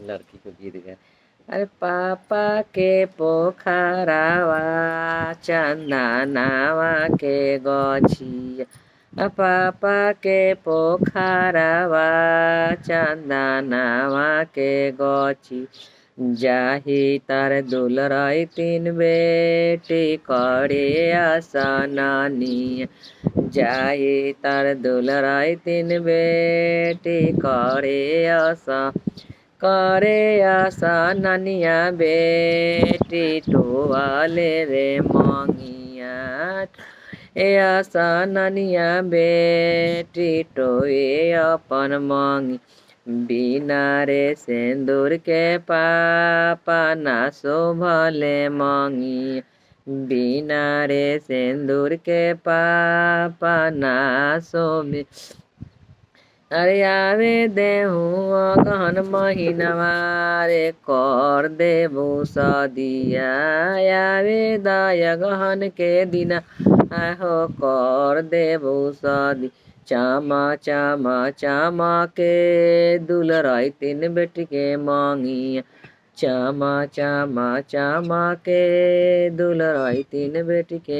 लड़की को गीत गाए। अरे पापा के पोखरावा चंदनावा के गछिया, पापा के पोखरावा चंदनावा के गछी, जाही तार दुलराई तीन बेटी करे आसनानिया, जाही तार दुलराई तीन बेटी करे आसनानिया, बेटी टोवाले रे मंगिया, ए आसनानिया बेटी टोए अपन मंगी, बिना रे सिंदूर के पापा ना शोभले मंगी, बिना रे सिंदूर के पापा ना शोभे। अरे आवे देहू अगहन महीनवा रे कर देबू सदिया, आवे दयगहन के दिना हो कर देबू सदी, चामा चामा चामा के दुलराई तीन बेटी के मंगिया, चामा चामा चामा के दुलराई तीन बेटी के